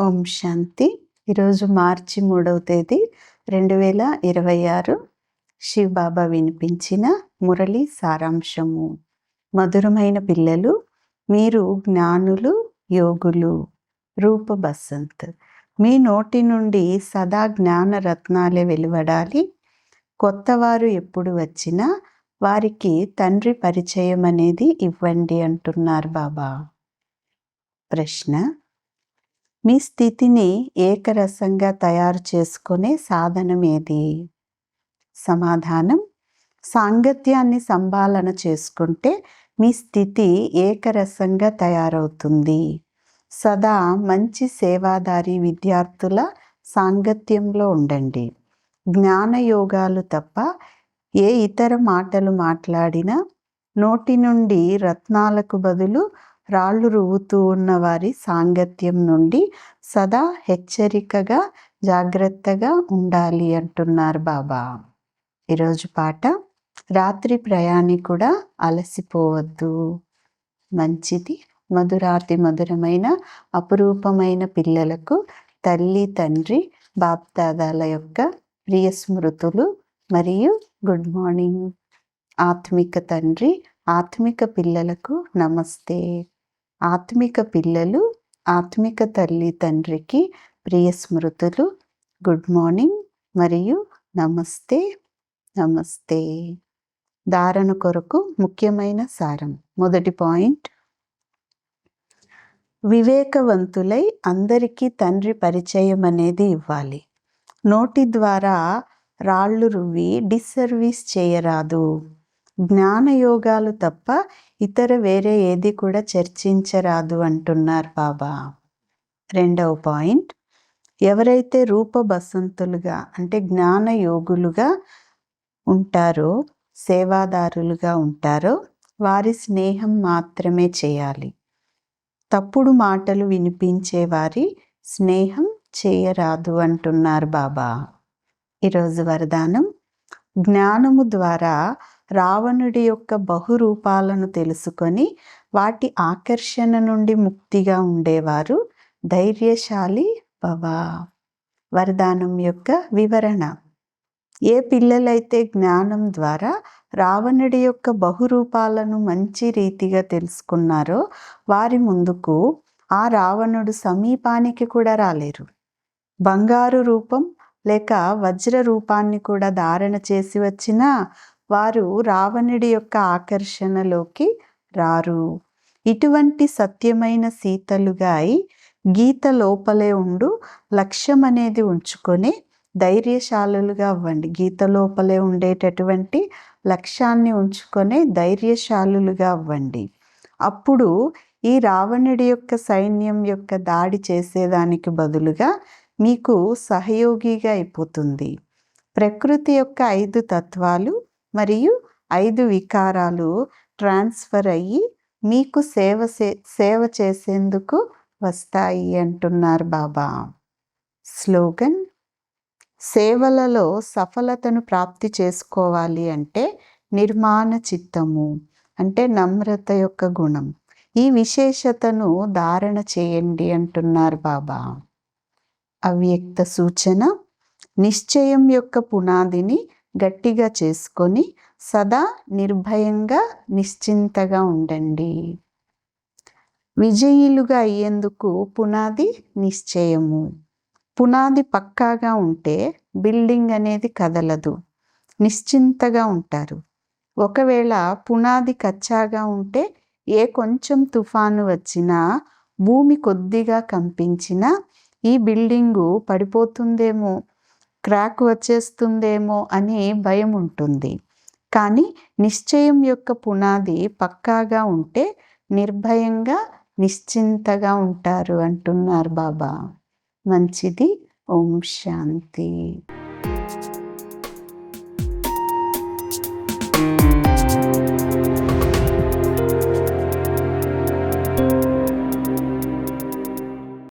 ఓం శాంతి. ఈరోజు మార్చి 3వ తేదీ 2026. శివ్ బాబా వినిపించిన మురళి సారాంశము. మధురమైన పిల్లలు, మీరు జ్ఞానులు, యోగులు. రూప బసంత్. మీ నోటి నుండి సదా జ్ఞాన రత్నాలే వెలువడాలి. కొత్తవారు ఎప్పుడు వచ్చినా వారికి తండ్రి పరిచయం అనేది ఇవ్వండి అంటున్నారు బాబా. ప్రశ్న: మీ స్థితిని ఏకరసంగా తయారు చేసుకునే సాధనం ఏది? సమాధానం: సాంగత్యాన్ని సంభాలన చేసుకుంటే మీ స్థితి ఏకరసంగా తయారవుతుంది. సదా మంచి సేవాదారి విద్యార్థుల సాంగత్యంలో ఉండండి. జ్ఞానయోగాలు తప్ప ఏ ఇతర మాటలు మాట్లాడినా నోటి నుండి రత్నాలకు బదులు రాళ్ళు రువ్వుతూ ఉన్న వారి సాంగత్యం నుండి సదా హెచ్చరికగా జాగ్రత్తగా ఉండాలి అంటున్నారు బాబా. ఈరోజు పాట: రాత్రి ప్రయాణికుడా అలసిపోవద్దు. మంచిది. మధురాతి మధురమైన అపురూపమైన పిల్లలకు తల్లి తండ్రి బాప్దాదాల యొక్క ప్రియ స్మృతులు మరియు గుడ్ మార్నింగ్. ఆత్మిక తండ్రి ఆత్మిక పిల్లలకు నమస్తే. ఆత్మిక పిల్లలు ఆత్మిక తల్లి తండ్రికి ప్రియ స్మృతులు, గుడ్ మార్నింగ్ మరియు నమస్తే నమస్తే. ధారణ కొరకు ముఖ్యమైన సారం. మొదటి పాయింట్: వివేకవంతులై అందరికీ తండ్రి పరిచయం అనేది ఇవ్వాలి. నోటి ద్వారా రాళ్ళు రువ్వి డిస్సర్వీస్ చేయరాదు. జ్ఞానయోగాలు తప్ప ఇతర వేరే ఏది కూడా చర్చించరాదు అంటున్నారు బాబా. రెండవ పాయింట్: ఎవరైతే రూప బసంతులుగా అంటే జ్ఞానయోగులుగా ఉంటారో, సేవాదారులుగా ఉంటారో వారి స్నేహం మాత్రమే చేయాలి. తప్పుడు మాటలు వినిపించే వారి స్నేహం చేయరాదు అంటున్నారు బాబా. ఈరోజు వరదానం: జ్ఞానము ద్వారా రావణుడి యొక్క బహురూపాలను తెలుసుకొని వాటి ఆకర్షణ నుండి ముక్తిగా ఉండేవారు ధైర్యశాలి భవ. వరదానం యొక్క వివరణ: ఏ పిల్లలైతే జ్ఞానం ద్వారా రావణుడి యొక్క బహురూపాలను మంచి రీతిగా తెలుసుకున్నారో వారి ముందుకు ఆ రావణుడు సమీపానికి కూడా రాలేరు. బంగారు రూపం లేక వజ్ర రూపాన్ని కూడా ధారణ చేసి వచ్చినా వారు రావణుడి యొక్క ఆకర్షణలోకి రారు. ఇటువంటి సత్యమైన సీతలుగా అయి గీత లోపలే ఉండు లక్ష్యం అనేది ఉంచుకొని ధైర్యశాలులుగా అవ్వండి. గీత లోపలే ఉండేటటువంటి లక్ష్యాన్ని ఉంచుకొని ధైర్యశాలులుగా అవ్వండి. అప్పుడు ఈ రావణుడి యొక్క సైన్యం యొక్క దాడి చేసేదానికి బదులుగా మీకు సహయోగిగా అయిపోతుంది. ప్రకృతి యొక్క 5 తత్వాలు మరియు 5 వికారాలు ట్రాన్స్ఫర్ అయ్యి మీకు సేవ చేసేందుకు వస్తాయి అంటున్నారు బాబా. స్లోగన్: సేవలలో సఫలతను ప్రాప్తి చేసుకోవాలి అంటే నిర్మాణ చిత్తము అంటే నమ్రత యొక్క గుణం, ఈ విశేషతను ధారణ చేయండి అంటున్నారు బాబా. అవ్యక్త సూచన: నిశ్చయం యొక్క పునాదిని గట్టిగా చేసుకొని సదా నిర్భయంగా నిశ్చింతగా ఉండండి. విజయులుగా అయ్యేందుకు పునాది నిశ్చయము. పునాది పక్కాగా ఉంటే బిల్డింగ్ అనేది కదలదు, నిశ్చింతగా ఉంటారు. ఒకవేళ పునాది కచ్చాగా ఉంటే ఏ కొంచెం తుఫాను వచ్చినా, భూమి కొద్దిగా కంపించినా ఈ బిల్డింగు పడిపోతుందేమో, క్రాక్ వచ్చేస్తుందేమో అని భయం ఉంటుంది. కానీ నిశ్చయం యొక్క పునాది పక్కాగా ఉంటే నిర్భయంగా నిశ్చింతగా ఉంటారు అంటున్నారు బాబా. మంచిది. ఓం శాంతి.